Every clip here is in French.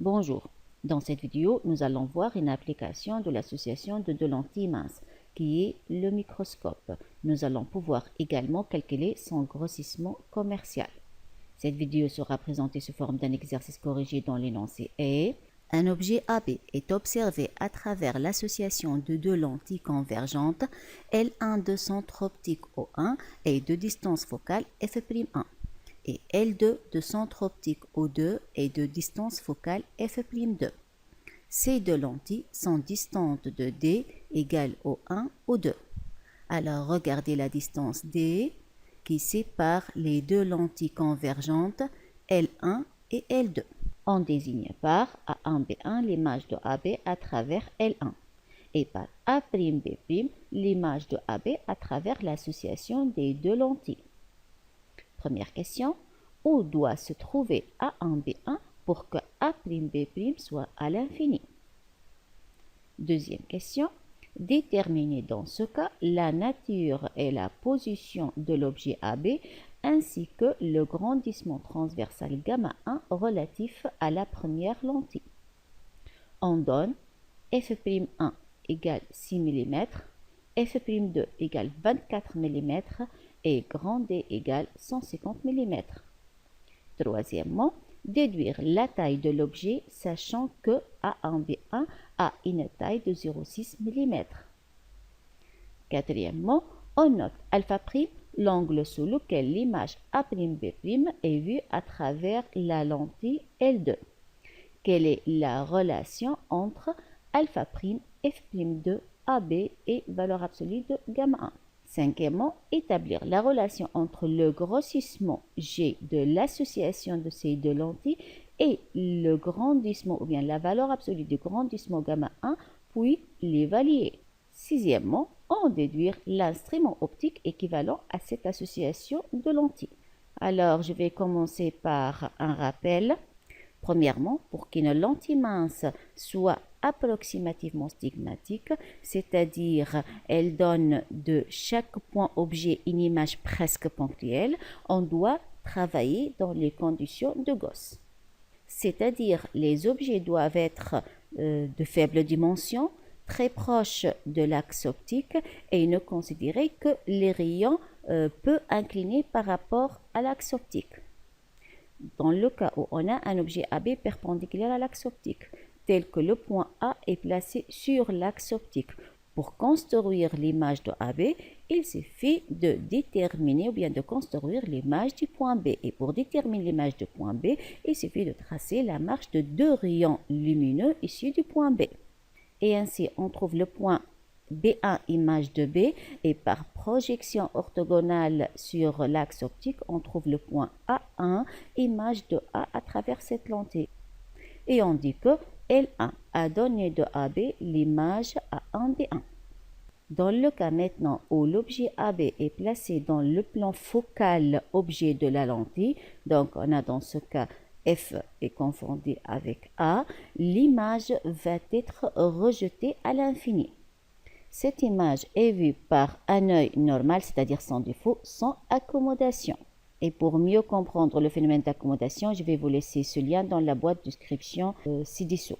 Bonjour, dans cette vidéo, nous allons voir une application de l'association de deux lentilles minces, qui est le microscope. Nous allons pouvoir également calculer son grossissement commercial. Cette vidéo sera présentée sous forme d'un exercice corrigé dont l'énoncé est: un objet AB est observé à travers l'association de deux lentilles convergentes L1 de centre optique O1 et de distance focale f'1 et L2 de centre optique O2 et de distance focale f'2. Ces deux lentilles sont distantes de D égale O1, O2. Alors regardez la distance D qui sépare les deux lentilles convergentes L1 et L2. On désigne par A1B1 l'image de AB à travers L1 et par A'B' l'image de AB à travers l'association des deux lentilles. Première question, où doit se trouver A1B1 pour que A'B' soit à l'infini? Deuxième question, déterminez dans ce cas la nature et la position de l'objet AB ainsi que le grandissement transversal gamma 1 relatif à la première lentille. On donne f'1 égale 6 mm, f'2 égale 24 mm et grand D égale 150 mm. Troisièmement, déduire la taille de l'objet sachant que A1B1 a une taille de 0,6 mm. Quatrièmement, on note alpha', l'angle sous lequel l'image A'B' est vue à travers la lentille L2. Quelle est la relation entre alpha', f'2, AB et valeur absolue de gamma 1? Cinquièmement, établir la relation entre le grossissement G de l'association de ces deux lentilles et le grandissement ou bien la valeur absolue du grandissement gamma 1, puis l'évaluer. Sixièmement, en déduire l'instrument optique équivalent à cette association de lentilles. Alors, je vais commencer par un rappel. Premièrement, pour qu'une lentille mince soit approximativement stigmatique, c'est-à-dire elle donne de chaque point objet une image presque ponctuelle, on doit travailler dans les conditions de Gauss. C'est-à-dire les objets doivent être de faible dimension, très proches de l'axe optique et ne considérer que les rayons peu inclinés par rapport à l'axe optique. Dans le cas où on a un objet AB perpendiculaire à l'axe optique, tel que le point A est placé sur l'axe optique. Pour construire l'image de AB, il suffit de déterminer ou bien de construire l'image du point B. Et pour déterminer l'image du point B, il suffit de tracer la marche de deux rayons lumineux issus du point B. Et ainsi, on trouve le point B1 image de B et par projection orthogonale sur l'axe optique, on trouve le point A1 image de A à travers cette lentille. Et on dit que L1 a donné de AB l'image A1B1. Dans le cas maintenant où l'objet AB est placé dans le plan focal objet de la lentille, donc on a dans ce cas F est confondu avec A, l'image va être rejetée à l'infini. Cette image est vue par un œil normal, c'est-à-dire sans défaut, sans accommodation. Et pour mieux comprendre le phénomène d'accommodation, je vais vous laisser ce lien dans la boîte de description ci-dessous.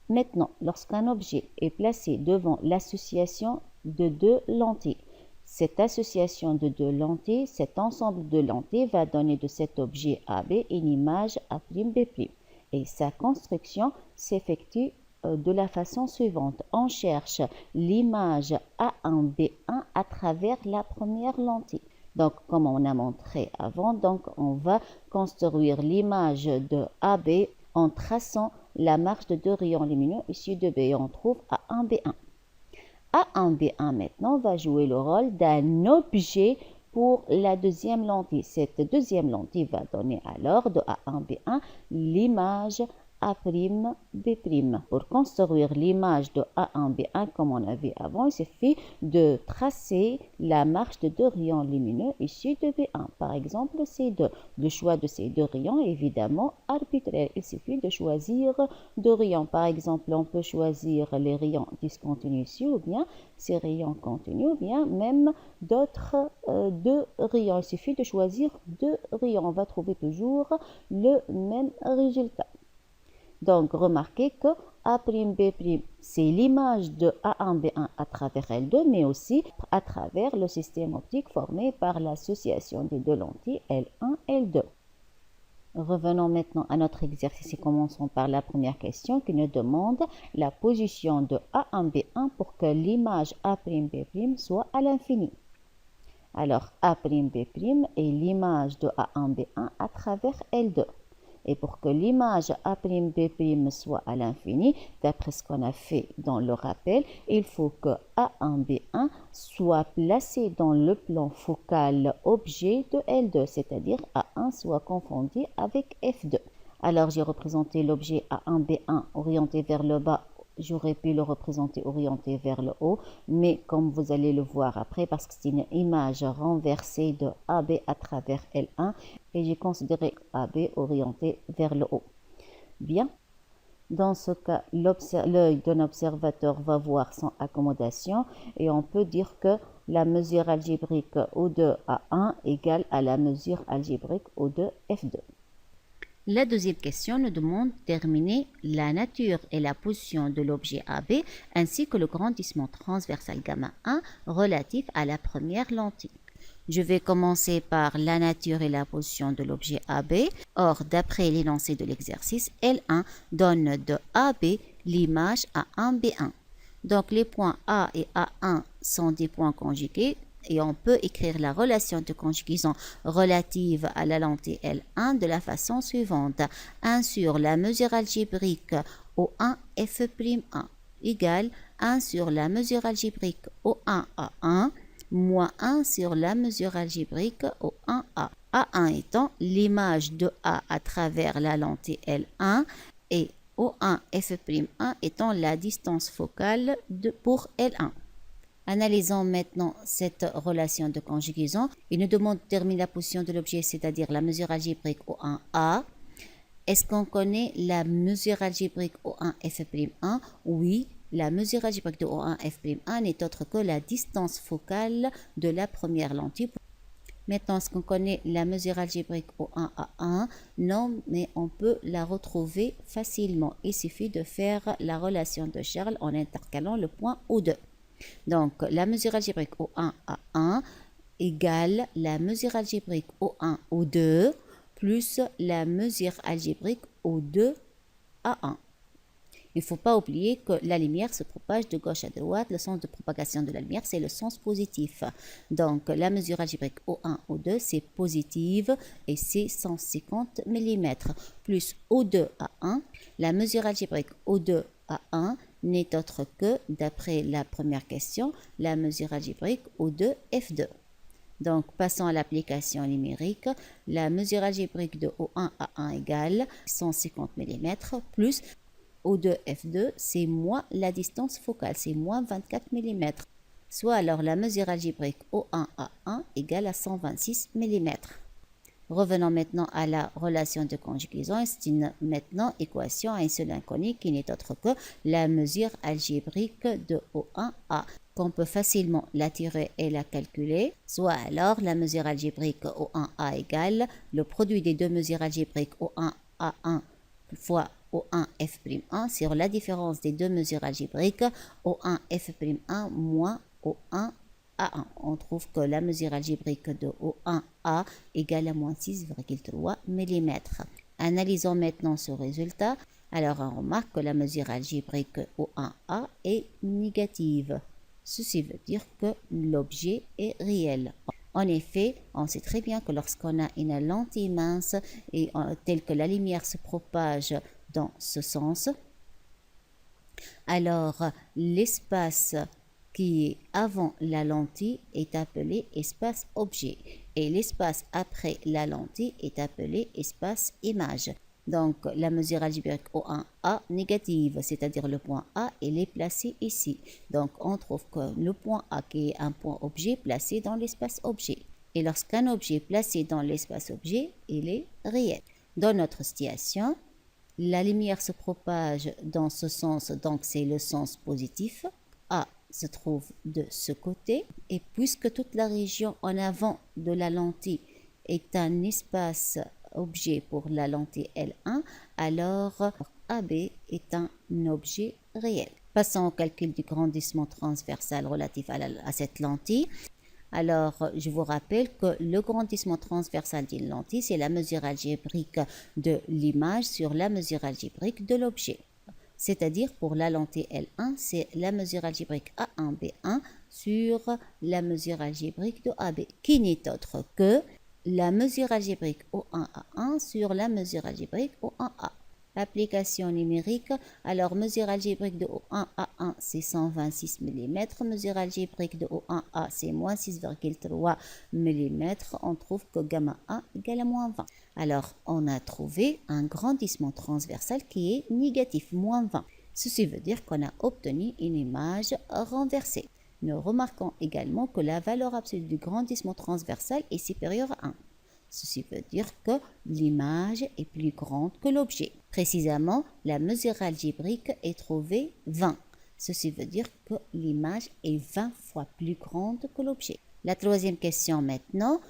Maintenant, lorsqu'un objet est placé devant l'association de deux lentilles, cette association de deux lentilles, cet ensemble de lentilles va donner de cet objet AB une image A'B'. Et sa construction s'effectue de la façon suivante. On cherche l'image A1B1 à travers la première lentille. Donc, comme on a montré avant, donc on va construire l'image de AB en traçant la marche de deux rayons lumineux issus de B. Et on trouve A1B1. A1B1 maintenant va jouer le rôle d'un objet pour la deuxième lentille. Cette deuxième lentille va donner alors de A1B1 l'image A'B'. Pour construire l'image de A1B1 comme on a vu avant, il suffit de tracer la marche de deux rayons lumineux issus de B1. Par exemple, C2. Le choix de ces deux rayons est évidemment arbitraire. Il suffit de choisir deux rayons. Par exemple, on peut choisir les rayons discontinus ici ou bien ces rayons continus ou bien même d'autres deux rayons. Il suffit de choisir deux rayons. On va trouver toujours le même résultat. Donc, remarquez que A'B', c'est l'image de A1B1 à travers L2, mais aussi à travers le système optique formé par l'association des deux lentilles L1 et L2. Revenons maintenant à notre exercice et commençons par la première question qui nous demande la position de A1B1 pour que l'image A'B' soit à l'infini. Alors, A'B' est l'image de A1B1 à travers L2. Et pour que l'image A'B' soit à l'infini, d'après ce qu'on a fait dans le rappel, il faut que A1B1 soit placé dans le plan focal objet de L2, c'est-à-dire A1 soit confondu avec F2. Alors j'ai représenté l'objet A1B1 orienté vers le bas. J'aurais pu le représenter orienté vers le haut, mais comme vous allez le voir après, parce que c'est une image renversée de AB à travers L1, et j'ai considéré AB orienté vers le haut. Bien. Dans ce cas, l'œil d'un observateur va voir sans accommodation, et on peut dire que la mesure algébrique O2 A1 égale à la mesure algébrique O2 F2. La deuxième question nous demande de déterminer la nature et la position de l'objet AB ainsi que le grandissement transversal gamma 1 relatif à la première lentille. Je vais commencer par la nature et la position de l'objet AB. Or, d'après l'énoncé de l'exercice, L1 donne de AB l'image A1B1. Donc, les points A et A1 sont des points conjugués. Et on peut écrire la relation de conjugaison relative à la lentille L1 de la façon suivante. 1 sur la mesure algébrique O1 F'1 égale 1 sur la mesure algébrique O1 A1 moins 1 sur la mesure algébrique O1 A. A1 étant l'image de A à travers la lentille L1 et O1 F'1 étant la distance focale pour L1. Analysons maintenant cette relation de conjugaison. Il nous demande de déterminer la position de l'objet, c'est-à-dire la mesure algébrique O1A. Est-ce qu'on connaît la mesure algébrique O1 F'1? Oui, la mesure algébrique de O1 F'1 n'est autre que la distance focale de la première lentille. Maintenant, est-ce qu'on connaît la mesure algébrique O1A1? Non, mais on peut la retrouver facilement. Il suffit de faire la relation de Charles en intercalant le point O2. Donc, la mesure algébrique O1 A1 égale la mesure algébrique O1 O2 plus la mesure algébrique O2 A1. Il ne faut pas oublier que la lumière se propage de gauche à droite. Le sens de propagation de la lumière, c'est le sens positif. Donc, la mesure algébrique O1 O2, c'est positive et c'est 150 mm. Plus O2 A1, la mesure algébrique O2 A1 n'est autre que, d'après la première question, la mesure algébrique O2 F2. Donc, passons à l'application numérique. La mesure algébrique de O1 A1 égale 150 mm plus O2 F2, c'est moins la distance focale, c'est moins 24 mm. Soit alors la mesure algébrique O1 A1 égale à 126 mm. Revenons maintenant à la relation de conjugaison. C'est une maintenant équation à une seule inconnue qui n'est autre que la mesure algébrique de O1A, qu'on peut facilement la tirer et la calculer. Soit alors la mesure algébrique O1A égale le produit des deux mesures algébriques O1A1 fois O1 F'1 sur la différence des deux mesures algébriques O1 F'1 moins O1 A1. On trouve que la mesure algébrique de O1A égale à moins 6,3 mm. Analysons maintenant ce résultat. Alors on remarque que la mesure algébrique O1A est négative. Ceci veut dire que l'objet est réel. En effet, on sait très bien que lorsqu'on a une lentille mince et telle que la lumière se propage dans ce sens, alors l'espace qui est avant la lentille est appelé espace objet et l'espace après la lentille est appelé espace image. Donc la mesure algébrique O1A négative, c'est-à-dire le point A, il est placé ici. Donc on trouve que le point A qui est un point objet placé dans l'espace objet. Et lorsqu'un objet est placé dans l'espace objet, il est réel. Dans notre situation, la lumière se propage dans ce sens, donc c'est le sens positif. A se trouve de ce côté. Et puisque toute la région en avant de la lentille est un espace objet pour la lentille L1, alors AB est un objet réel. Passons au calcul du grandissement transversal relatif à cette lentille. Alors, je vous rappelle que le grandissement transversal d'une lentille, c'est la mesure algébrique de l'image sur la mesure algébrique de l'objet. C'est-à-dire pour la lentille L1, c'est la mesure algébrique A1B1 sur la mesure algébrique de AB, qui n'est autre que la mesure algébrique O1A1 sur la mesure algébrique O1A. Application numérique, alors mesure algébrique de O1A1 c'est 126 mm, mesure algébrique de O1A c'est moins 6,3 mm, on trouve que gamma A égale à moins 20. Alors on a trouvé un grandissement transversal qui est négatif, moins 20. Ceci veut dire qu'on a obtenu une image renversée. Nous remarquons également que la valeur absolue du grandissement transversal est supérieure à 1. Ceci veut dire que l'image est plus grande que l'objet. Précisément, la mesure algébrique est trouvée 20. Ceci veut dire que l'image est 20 fois plus grande que l'objet. La troisième question maintenant.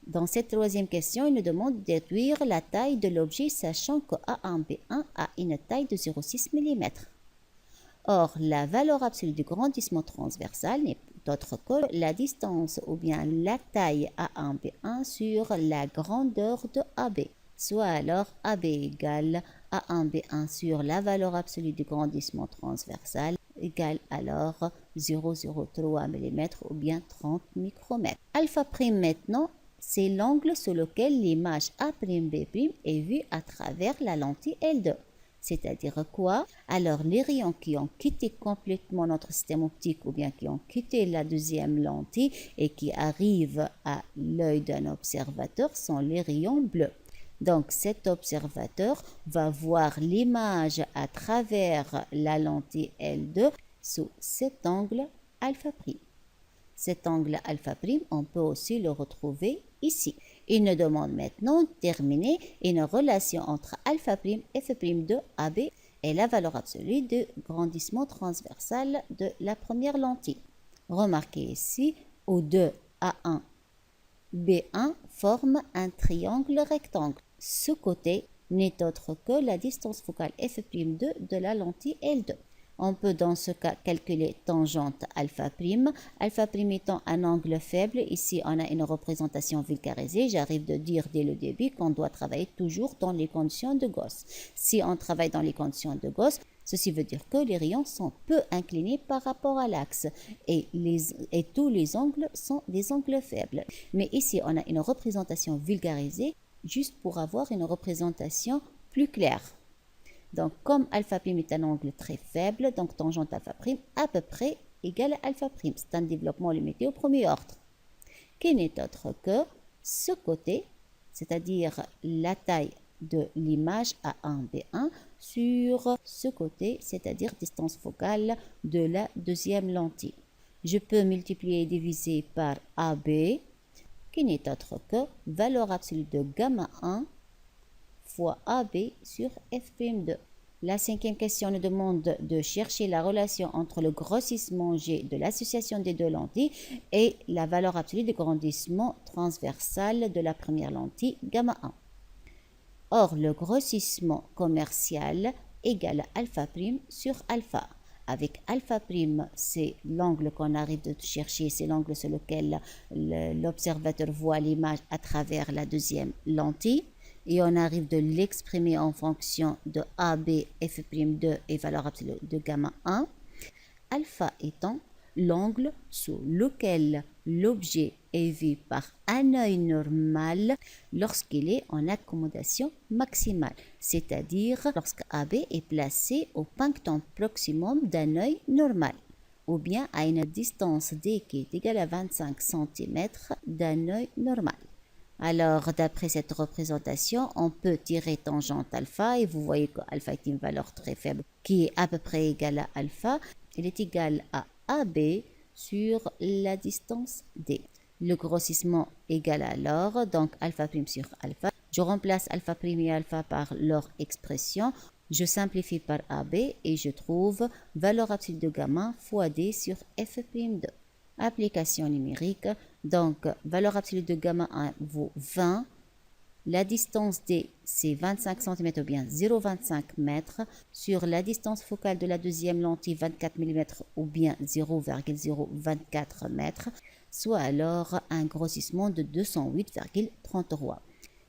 Dans cette troisième question, il nous demande de déduire la taille de l'objet, sachant que A1B1 a une taille de 0,6 mm. Or, la valeur absolue du grandissement transversal n'est autre que la distance ou bien la taille A1B1 sur la grandeur de AB. Soit alors AB égale A1B1 sur la valeur absolue du grandissement transversal égale alors 0,03 mm ou bien 30 micromètres. Alpha prime maintenant, c'est l'angle sur lequel l'image A'B' est vue à travers la lentille L2. C'est-à-dire quoi? Alors, les rayons qui ont quitté complètement notre système optique ou bien qui ont quitté la deuxième lentille et qui arrivent à l'œil d'un observateur sont les rayons bleus. Donc, cet observateur va voir l'image à travers la lentille L2 sous cet angle alpha prime. Cet angle alpha prime, on peut aussi le retrouver ici. Il nous demande maintenant de déterminer une relation entre alpha prime f prime de AB et la valeur absolue de grandissement transversal de la première lentille. Remarquez ici, O2 A1 B1 forme un triangle rectangle. Ce côté n'est autre que la distance focale f'2 de la lentille L2. On peut dans ce cas calculer tangente alpha prime étant un angle faible. Ici, on a une représentation vulgarisée. J'arrive de dire dès le début qu'on doit travailler toujours dans les conditions de Gauss. Si on travaille dans les conditions de Gauss, ceci veut dire que les rayons sont peu inclinés par rapport à l'axe et tous les angles sont des angles faibles. Mais ici, on a une représentation vulgarisée juste pour avoir une représentation plus claire. Donc, comme alpha prime est un angle très faible, donc tangente alpha prime à peu près égale à alpha prime. C'est un développement limité au premier ordre, qui n'est autre que ce côté, c'est-à-dire la taille de l'image A1B1 sur ce côté, c'est-à-dire distance focale de la deuxième lentille. Je peux multiplier et diviser par AB, qui n'est autre que valeur absolue de gamma 1 fois AB sur f'2. La cinquième question nous demande de chercher la relation entre le grossissement G de l'association des deux lentilles et la valeur absolue de grandissement transversal de la première lentille, gamma 1. Or, le grossissement commercial égale alpha prime sur alpha. Avec alpha prime, c'est l'angle qu'on arrive de chercher, c'est l'angle sur lequel l'observateur voit l'image à travers la deuxième lentille. Et on arrive de l'exprimer en fonction de AB, f'2 et valeur absolue de gamma 1. Alpha étant l'angle sous lequel l'objet est vu par un œil normal lorsqu'il est en accommodation maximale, c'est-à-dire lorsque AB est placé au punctum proximum d'un œil normal, ou bien à une distance D qui est égale à 25 cm d'un œil normal. Alors, d'après cette représentation, on peut tirer tangente alpha et vous voyez que alpha est une valeur très faible qui est à peu près égale à alpha. Elle est égale à AB sur la distance D. Le grossissement égale alors donc alpha prime sur alpha. Je remplace alpha prime et alpha par leur expression. Je simplifie par AB et je trouve valeur absolue de gamma fois D sur f'2. Application numérique, donc valeur absolue de gamma 1 vaut 20 La distance D, c'est 25 cm ou bien 0,25 m. Sur la distance focale de la deuxième lentille, 24 mm ou bien 0,024 m, soit alors un grossissement de 208,33.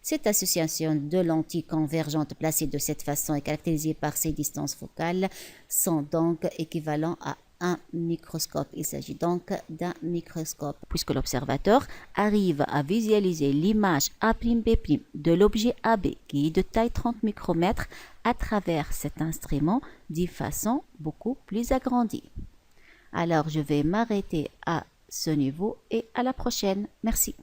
Cette association de lentilles convergentes placées de cette façon est caractérisée par ces distances focales sont donc équivalents à un microscope. Il s'agit donc d'un microscope, puisque l'observateur arrive à visualiser l'image A'B' de l'objet AB qui est de taille 30 micromètres à travers cet instrument d'une façon beaucoup plus agrandie. Alors, je vais m'arrêter à ce niveau et à la prochaine. Merci.